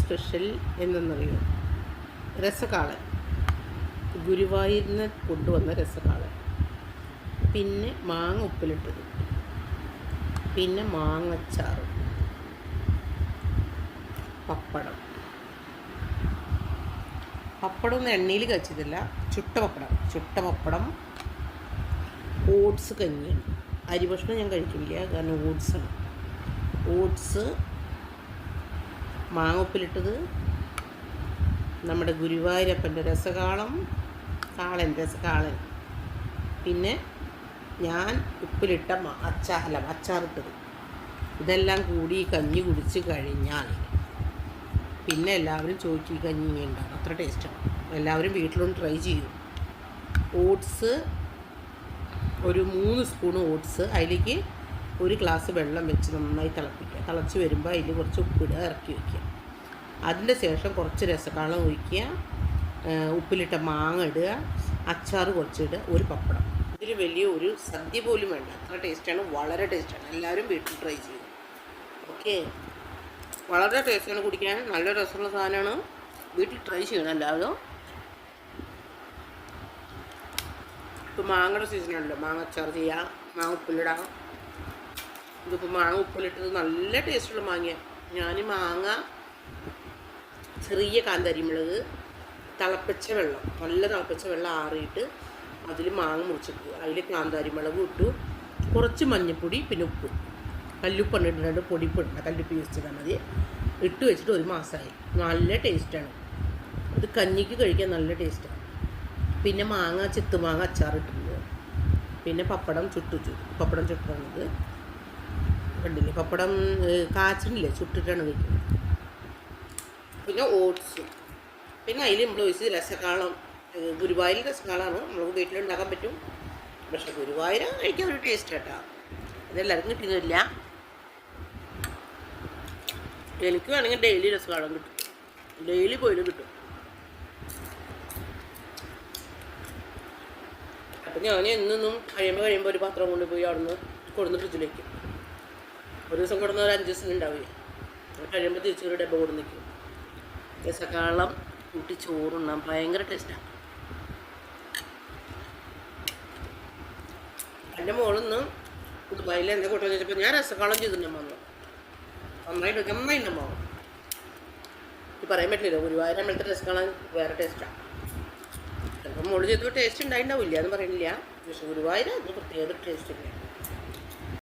Special എന്തെന്നറിയോ? രസകാളൻ. ഗുരുവായൂരിൽ നിന്ന് കൊണ്ടുവന്ന രസകാളൻ. പിന്നെ മാങ്ങ ഉപ്പിലിട്ടത്. പിന്നെ മാങ്ങച്ചാറ്. പപ്പടം. പപ്പടമൊന്നും എണ്ണയിൽ കഴിച്ചതില്ല, ചുട്ട പപ്പടം. ഓട്സ് കഞ്ഞി. അരിഭക്ഷണം ഞാൻ കഴിക്കില്ല, കാരണം ഓട്സാണ്. ഓട്സ്, മാങ്ങ ഉപ്പിലിട്ടത്, നമ്മുടെ ഗുരുവായൂരപ്പൻ്റെ രസകാളൻ. പിന്നെ ഞാൻ ഉപ്പിലിട്ട അച്ചാറിട്ടത്. ഇതെല്ലാം കൂടി കഞ്ഞി കുടിച്ച് കഴിഞ്ഞാൽ പിന്നെ എല്ലാവരും ചോദിക്കും ഈ കഞ്ഞി ഉണ്ടാകും. അത്ര ടേസ്റ്റാണ്. എല്ലാവരും വീട്ടിലൊന്ന് ട്രൈ ചെയ്യും. ഓട്സ്, ഒരു 3 സ്പൂൺ ഓട്സ്, അതിലേക്ക് 1 ഗ്ലാസ് വെള്ളം വെച്ച് നന്നായി തിളപ്പിക്കുക. തിളച്ച് വരുമ്പോൾ അതിൽ കുറച്ച് ഉപ്പിടുക, ഇറക്കി വയ്ക്കുക. അതിൻ്റെ ശേഷം കുറച്ച് രസകാളം ഒഴിക്കുക, ഉപ്പിലിട്ട മാങ്ങ ഇടുക, അച്ചാർ കുറച്ചിടുക, ഒരു പപ്പടം. ഇതിൽ വലിയ ഒരു സദ്യ പോലും വേണ്ട. അത്ര ടേസ്റ്റാണ്, വളരെ ടേസ്റ്റാണ്. എല്ലാവരും വീട്ടിൽ ട്രൈ ചെയ്യും. ഓക്കെ, വളരെ ടേസ്റ്റാണ്, കുടിക്കാൻ നല്ല രസമുള്ള സാധനമാണ്. വീട്ടിൽ ട്രൈ ചെയ്യണം എല്ലാവരും. ഇപ്പോൾ മാങ്ങയുടെ സീസണാണല്ലോ, മാങ്ങ അച്ചാർ ചെയ്യാം, മാങ്ങ ഉപ്പിലിടാം. ഇതിപ്പോൾ മാങ്ങ ഉപ്പിലിട്ടത് നല്ല ടേസ്റ്റുള്ള മാങ്ങയാണ്. ഞാൻ മാങ്ങ, ചെറിയ കാന്താരിമുളക്, നല്ല തിളപ്പിച്ച വെള്ളം ആറിയിട്ട് അതിൽ മാങ്ങ മുറിച്ചിട്ടു, അതിൽ കാന്താരിമുളക് ഇട്ടു, കുറച്ച് മഞ്ഞൾപ്പൊടി, പിന്നെ ഉപ്പ്, കല്ലുപ്പാണ് ഇട്ടിട്ട്, പൊടിപ്പ് ഇടണം, കല്ലുപ്പ് യൂസ് ചെയ്താൽ മതി. ഇട്ട് വെച്ചിട്ട് 1 മാസമായി. നല്ല ടേസ്റ്റാണ്. ഇത് കഞ്ഞിക്ക് കഴിക്കാൻ നല്ല ടേസ്റ്റാണ്. പിന്നെ ചിത്തുമാങ്ങ അച്ചാർ ഇട്ടിട്ടുണ്ട്. പിന്നെ പപ്പടം ചുട്ടാണിത്. കണ്ടില്ലേ, പപ്പടം കാച്ചിനില്ലേ, ചുട്ടിട്ടാണ് വയ്ക്കുന്നത്. പിന്നെ ഓട്സ്. പിന്നെ അതിൽ നമ്മൾ ഒഴിച്ച് രസകാളം. ഗുരുവായൂർ രസകാളമാണ്, നമുക്ക് വീട്ടിലുണ്ടാക്കാൻ പറ്റും. പക്ഷേ ഗുരുവായൂർ കഴിക്കാൻ ഒരു ടേസ്റ്റ് കേട്ടോ. ഇതെല്ലാവർക്കും കിട്ടുന്നില്ല. എനിക്ക് വേണമെങ്കിൽ ഡെയിലി രസകാളം കിട്ടും, ഡെയിലി പോയാലും കിട്ടും. അപ്പം ഞാൻ എന്നും കഴിയുമ്പോൾ ഒരു പാത്രം കൊണ്ടുപോയി അവിടുന്ന് കൊടുന്ന് ഫ്രിഡ്ജിൽ വയ്ക്കും. ഒരു ദിവസം കൊടുന്ന ഒരു 5 ദിവസം ഉണ്ടാവില്ല. കഴിയുമ്പോൾ തിരിച്ചൊരു ഡബ്ബ കൊടുന്ന് നിൽക്കും. രസകാളം കൂട്ടി ചോറുണ്ണാൻ ഭയങ്കര ടേസ്റ്റാണ്. എൻ്റെ മോളിന്ന് ദുബായിൽ എന്താ കൂട്ടാൻ ചോദിച്ചപ്പോൾ ഞാൻ രസകാളം ചെയ്തിട്ടുണ്ടമ്മ. നന്നായിട്ടുണ്ടമ്മ. ഇത് പറയാൻ പറ്റില്ല, ഗുരുവായൂർ അമ്പലത്തെ രസകാളം വേറെ ടേസ്റ്റാണ്. ചിലപ്പോൾ മോള് ചെയ്തപ്പോൾ ടേസ്റ്റ് ഉണ്ടായിണ്ടാവില്ല എന്ന് പറയുന്നില്ല, പക്ഷേ ഗുരുവായൂർ അതിന് പ്രത്യേക ടേസ്റ്റ് ഇല്ല.